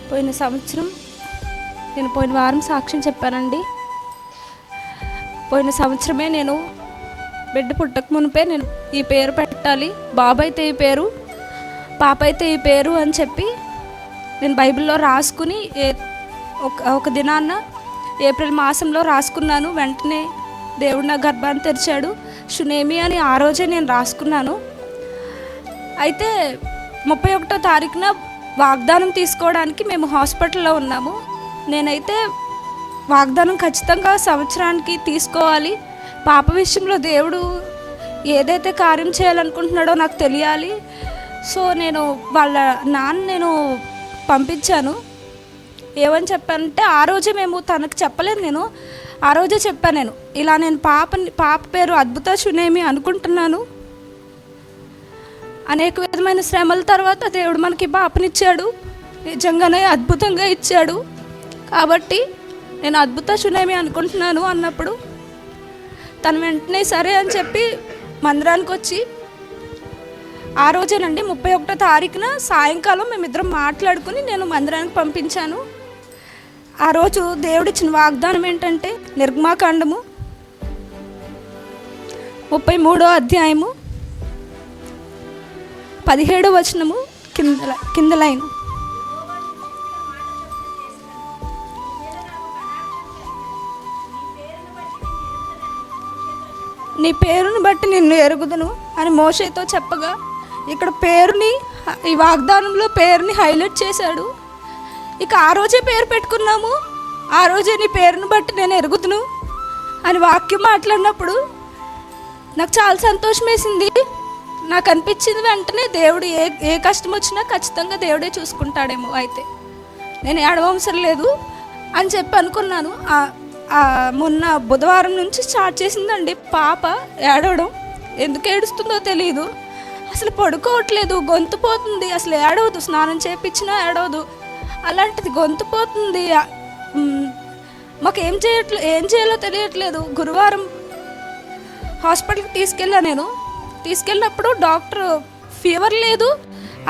పోయిన సంవత్సరం నేను పోయిన వారం సాక్ష్యం చెప్పానండి. పోయిన సంవత్సరమే నేను బిడ్డ పుట్టక మునిపే నేను ఈ పేరు పెట్టాలి, బాబు అయితే ఈ పేరు, పాప అయితే ఈ పేరు అని చెప్పి నేను బైబిల్లో రాసుకుని ఒక దినాన్న ఏప్రిల్ మాసంలో రాసుకున్నాను. వెంటనే దేవుడు నా గర్భాన్ని తెరిచాడు. షునేమి అని ఆ రోజే నేను రాసుకున్నాను. అయితే 31వ తారీఖున వాగ్దానం తీసుకోవడానికి మేము హాస్పిటల్లో ఉన్నాము. నేనైతే వాగ్దానం ఖచ్చితంగా సంవత్సరానికి తీసుకోవాలి, పాప విషయంలో దేవుడు ఏదైతే కార్యం చేయాలనుకుంటున్నాడో నాకు తెలియాలి. సో నేను వాళ్ళ నేను పంపించాను. ఏమని చెప్పానంటే ఆ రోజే మేము తనకు చెప్పలేదు, నేను ఆ రోజే చెప్పాను, నేను ఇలా నేను పాప పేరు అద్భుత షునేమి అనుకుంటున్నాను. అనేక విధమైన శ్రమల తర్వాత దేవుడు మనకి పాపనిచ్చాడు, నిజంగానే అద్భుతంగా ఇచ్చాడు. కాబట్టి నేను అద్భుత షునేమి అనుకుంటున్నాను అన్నప్పుడు తను వెంటనే సరే అని చెప్పి మందిరానికి వచ్చి ఆ రోజేనండి 31వ తారీఖున సాయంకాలం మేమిద్దరం మాట్లాడుకుని నేను మందిరానికి పంపించాను. ఆ రోజు దేవుడిచ్చిన వాగ్దానం ఏంటంటే నిర్గమాకాండము 33వ అధ్యాయము 17వ వచనము కింద లైన్, నీ పేరుని బట్టి నిన్ను ఎరుగుదును అని మోషేతో చెప్పగా ఇక్కడ పేరుని, ఈ వాగ్దానంలో పేరుని హైలైట్ చేశాడు. ఇక ఆ రోజే పేరు పెట్టుకున్నాము. ఆ రోజే నీ పేరుని బట్టి నేను ఎరుగుదును అని వాక్యం మాట్లాడినప్పుడు నాకు చాలా సంతోషం వేసింది. నాకు అనిపించింది వెంటనే దేవుడు ఏ కష్టం వచ్చినా ఖచ్చితంగా దేవుడే చూసుకుంటాడేమో, అయితే నేను ఏడవసరం లేదు అని చెప్పి అనుకున్నాను. మొన్న బుధవారం నుంచి స్టార్ట్ చేసిందండి పాప ఏడవడం. ఎందుకు ఏడుస్తుందో తెలియదు, అసలు పడుకోవట్లేదు, గొంతు పోతుంది, అసలు ఏడవదు, స్నానం చేయించినా ఏడవదు, అలాంటిది గొంతు పోతుంది. మాకు ఏం చేయాలో తెలియట్లేదు. గురువారం హాస్పిటల్కి నేను తీసుకెళ్ళినప్పుడు డాక్టర్ ఫీవర్ లేదు,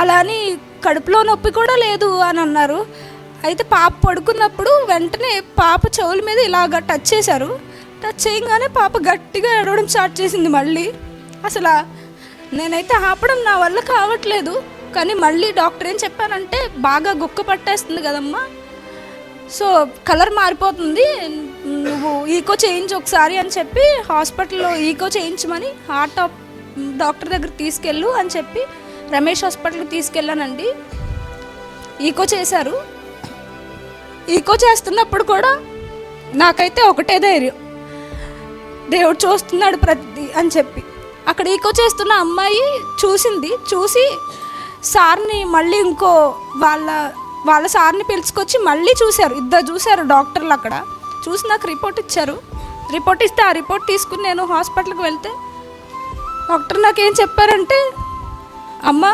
అలా అని కడుపులో నొప్పి కూడా లేదు అని అన్నారు. అయితే పాప పడుకున్నప్పుడు వెంటనే పాప చెవుల మీద ఇలాగ టచ్ చేశారు. టచ్ చేయగానే పాప గట్టిగా ఏడవడం స్టార్ట్ చేసింది. మళ్ళీ అసలు నేనైతే ఆపడం నా వల్ల కావట్లేదు. కానీ మళ్ళీ డాక్టర్ ఏం చెప్పారంటే బాగా గుక్క పట్టేస్తుంది కదమ్మా, సో కలర్ మారిపోతుంది, నువ్వు ఈకో చేయించు ఒకసారి అని చెప్పి హాస్పిటల్లో ఈకో చేయించమని హార్ట్ డాక్టర్ దగ్గర తీసుకెళ్ళు అని చెప్పి రమేష్ హాస్పిటల్కి తీసుకెళ్ళానండి. ఈకో చేశారు. ఈకో చేస్తున్నప్పుడు కూడా నాకైతే ఒకటే ధైర్యం, దేవుడు చూస్తున్నాడు ప్రతిదీ అని చెప్పి. అక్కడ ఈకో చేస్తున్న అమ్మాయి చూసి సార్ని మళ్ళీ ఇంకో వాళ్ళ సార్ని పిలుచుకొచ్చి మళ్ళీ ఇద్దరు చూశారు డాక్టర్లు. అక్కడ చూసి నాకు రిపోర్ట్ ఇచ్చారు. రిపోర్ట్ ఇస్తే ఆ రిపోర్ట్ తీసుకుని నేను హాస్పిటల్కి వెళ్తే డాక్టర్ నాకేం చెప్పారంటే, అమ్మ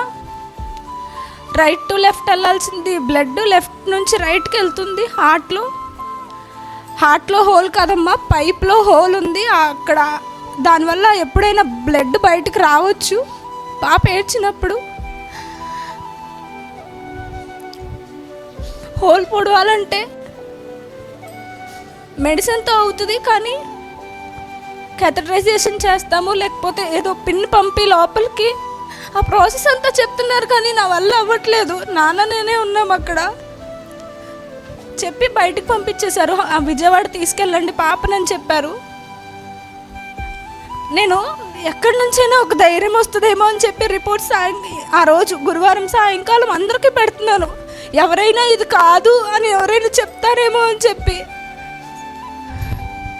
రైట్ టు లెఫ్ట్ వెళ్ళాల్సింది బ్లడ్ లెఫ్ట్ నుంచి రైట్కి వెళ్తుంది, హార్ట్లో హోల్ కాదమ్మా, పైప్లో హోల్ ఉంది అక్కడ, దానివల్ల ఎప్పుడైనా బ్లడ్ బయటకు రావచ్చు. పాప ఏడ్చినప్పుడు హోల్ పొడవాలంటే మెడిసిన్తో అవుతుంది, కానీ కెథటరైజేషన్ చేస్తాము, లేకపోతే ఏదో పిన్ పంపి లోపలికి, ఆ ప్రాసెస్ అంతా చెప్తున్నారు కానీ నా వల్ల అవ్వట్లేదు. నేనే ఉన్నాం అక్కడ. చెప్పి బయటికి పంపించేశారు. విజయవాడ తీసుకెళ్ళండి పాపనని చెప్పారు. నేను ఎక్కడి నుంచైనా ఒక ధైర్యం వస్తుందేమో అని చెప్పి రిపోర్ట్స్ ఆ రోజు గురువారం సాయంకాలం అందరికీ పెడుతున్నాను. ఎవరైనా ఇది కాదు అని ఎవరైనా చెప్తారేమో అని చెప్పి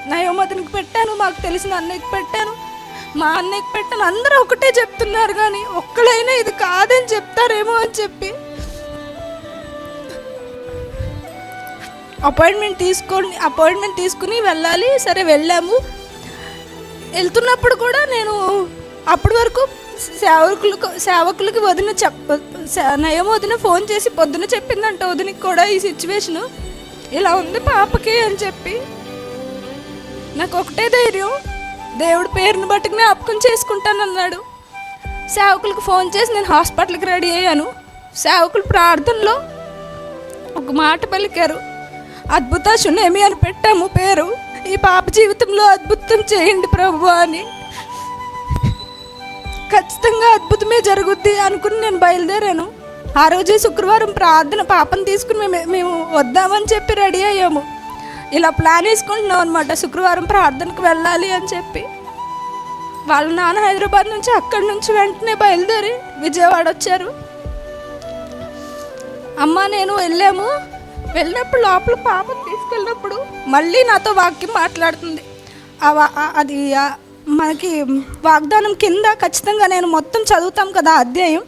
నయోమతికి పెట్టాను, మాకు తెలిసిన అన్నయ్యకి పెట్టాను, మా అన్నయ్యకి పెట్టాను. అందరూ ఒకటే చెప్తున్నారు కానీ ఒక్కడైనా ఇది కాదని చెప్తారేమో అని చెప్పి అపాయింట్మెంట్ తీసుకుని వెళ్ళాలి. సరే వెళ్ళాము. వెళ్తున్నప్పుడు కూడా నేను అప్పటి వరకు సేవకులకి నయం వదిన ఫోన్ చేసి పొద్దున చెప్పిందంట వదినకి కూడా ఈ సిచ్యువేషను ఇలా ఉంది పాపకి అని చెప్పి. నాకు ఒకటే ధైర్యం, దేవుడి పేరుని బట్టి జ్ఞాపకం చేసుకుంటానన్నాడు. సేవకులకు ఫోన్ చేసి నేను హాస్పిటల్కి రెడీ అయ్యాను. సేవకులు ప్రార్థనలో ఒక మాట పలికారు, అద్భుత సునేమి అని పెట్టాము పేరు. ఈ పాప జీవితంలో అద్భుతం చేయండి ప్రభు అని. ఖచ్చితంగా అద్భుతమే జరుగుద్ది అనుకుని నేను బయలుదేరాను. ఆ రోజే శుక్రవారం ప్రార్థన పాపను తీసుకుని మేము వద్దామని చెప్పి రెడీ అయ్యాము. ఇలా ప్లాన్ వేసుకుంటున్నాం అనమాట, శుక్రవారం ప్రార్థనకు వెళ్ళాలి అని చెప్పి. వాళ్ళ నాన్న హైదరాబాద్ నుంచి అక్కడి నుంచి వెంటనే బయలుదేరి విజయవాడ వచ్చారు. అమ్మ నేను వెళ్ళినప్పుడు లోపల పాపను తీసుకెళ్ళినప్పుడు మళ్ళీ నాతో వాక్యం మాట్లాడుతుంది. అది మనకి వాగ్దానం కింద ఖచ్చితంగా నేను మొత్తం చదువుతాం కదా అధ్యాయం.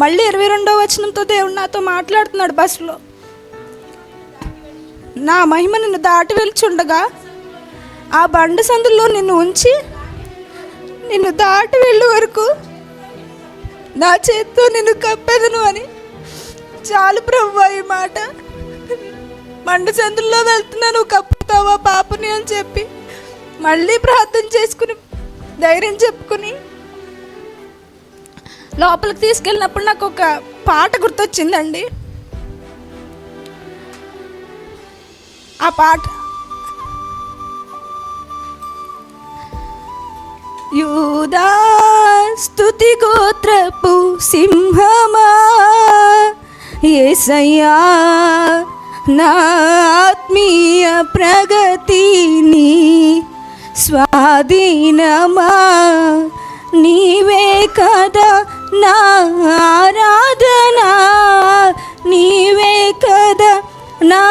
మళ్ళీ 22వ వచనంతో దేవుడు నాతో మాట్లాడుతున్నాడు బస్సులో. నా మహిమ నిన్ను దాటి వెళ్చుండగా ఆ బండ సందుల్లో నిన్ను ఉంచి నిన్ను దాటి వెళ్ళు వరకు నా చేత్తో నిన్ను కప్పెదను అని. చాలు ప్రభువా ఈ మాట. బండ సందుల్లో వెళ్తున్నాను, కప్పుతావా పాపని అని చెప్పి మళ్ళీ ప్రార్థన చేసుకుని ధైర్యం చెప్పుకుని లోపలికి తీసుకెళ్ళినప్పుడు నాకు ఒక పాట గుర్తొచ్చిందండి. ఆ పాట యూదా స్తుతి గోత్రపు సింహమా యేసయ్యా నా ఆత్మీయ ప్రగతిని స్వాధీనమా నీవే కదా నా ఆరాధనా, నీవే కదా నా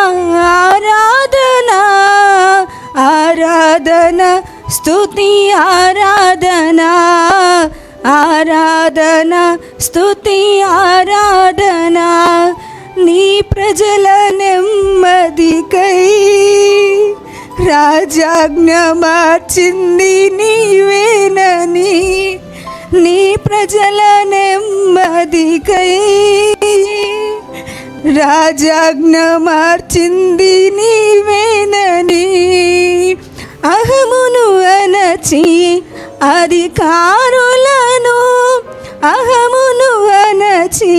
ఆరాధనా, ఆరాధన స్తుతి ఆరాధనా, ఆరాధన స్తుతి ఆరాధనా. నీ ప్రజల నెమ్మదికై రాజాజ్ఞ మార్చింది నీవేనని, నీ ప్రజల నెమ్మదికై రాజాజ్ఞ మార్చింది నీవేనని. అహమును అనచి అధికారులను, అహమును అనచి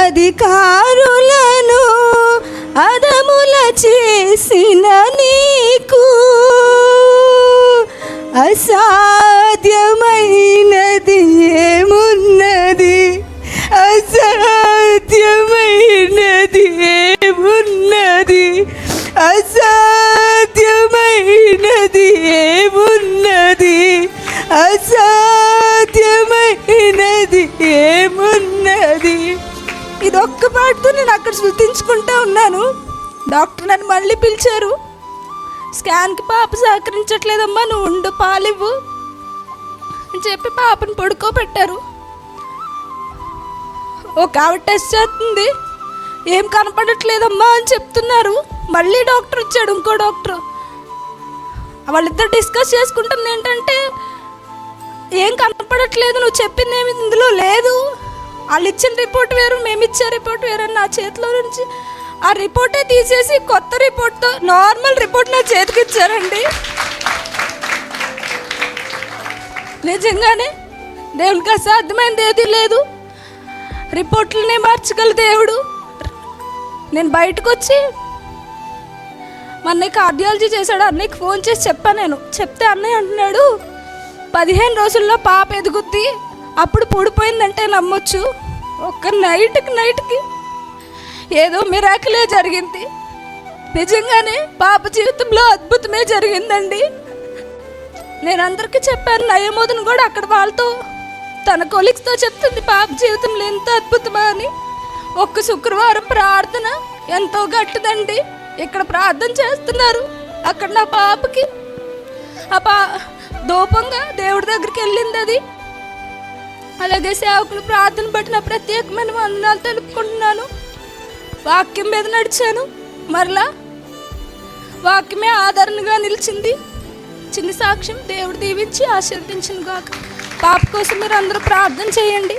అధికారులను అదముల చేసిన నీకు అసాధ్యమైనది ఏమున్నది, అసాధ్యమైనది ఏమున్నది, అసాధ్యమైనది ఏమున్నది, అసాధ్యమైనది ఏమున్నది. ఇదొక్క పాటతో నేను అక్కడ శృతించుకుంటూ ఉన్నాను. డాక్టర్ నన్ను మళ్ళీ పిలిచారు. స్కాన్కి పాప సహకరించట్లేదమ్మా, నువ్వు ఉండు పాలివ్వు అని చెప్పి పాపను పడుకోబెట్టారు. ఒక ఆవిడ టెస్ట్ చేస్తుంది, ఏం కనపడట్లేదమ్మా అని చెప్తున్నారు. మళ్ళీ డాక్టర్ వచ్చాడు, ఇంకో డాక్టర్. వాళ్ళిద్దరు డిస్కస్ చేసుకుంటుంది ఏంటంటే, ఏం కనపడట్లేదు, నువ్వు చెప్పింది ఏమి ఇందులో లేదు, వాళ్ళు ఇచ్చిన రిపోర్ట్ వేరు, మేము ఇచ్చే రిపోర్ట్ వేరు అని నా చేతిలో నుంచి ఆ రిపోర్టే తీసేసి కొత్త రిపోర్ట్తో నార్మల్ రిపోర్ట్ నా చేతికి ఇచ్చారండి. నిజంగానే దేవునికి అసాధ్యమైనది ఏది లేదు. రిపోర్ట్లనే మార్చగల దేవుడు. నేను బయటకు వచ్చి మా అన్నయ్య కార్డియాలజీ చేశాడు, అన్నయ్యకి ఫోన్ చేసి చెప్పాను. నేను చెప్తే అన్నయ్య అంటున్నాడు, 15 రోజుల్లో పాప ఎదుగుద్ది, అప్పుడు పూడిపోయిందంటే నమ్మొచ్చు. ఒక్క నైట్కి ఏదో మిరాకిలే జరిగింది. నిజంగానే పాప జీవితంలో అద్భుతమే జరిగిందండి. నేను అందరికీ చెప్పాను, నయమోదను కూడా అక్కడ వాళ్ళతో తన కొలీగ్స్తో చెప్తుంది పాప జీవితంలో ఎంత అద్భుతమా అని. ఒక్క శుక్రవారం ప్రార్థన ఎంతో గట్టిదండి. ఇక్కడ ప్రార్థన చేస్తున్నారు, అక్కడ నా పాపకి దూపంగా దేవుడి దగ్గరికి వెళ్ళింది అది. అలాగే సేవకులు ప్రార్థన బట్టి నా ప్రత్యేకమైన వందనాలు తెలుపుకుంటున్నాను. వాక్యం మీద నడిచాను, మరలా వాక్యమే ఆదరణగా నిలిచింది. చిన్న సాక్ష్యం దేవుడు దీవించి ఆశీర్వదించును గాక. పాప కోసం మీరు అందరూ ప్రార్థన చేయండి.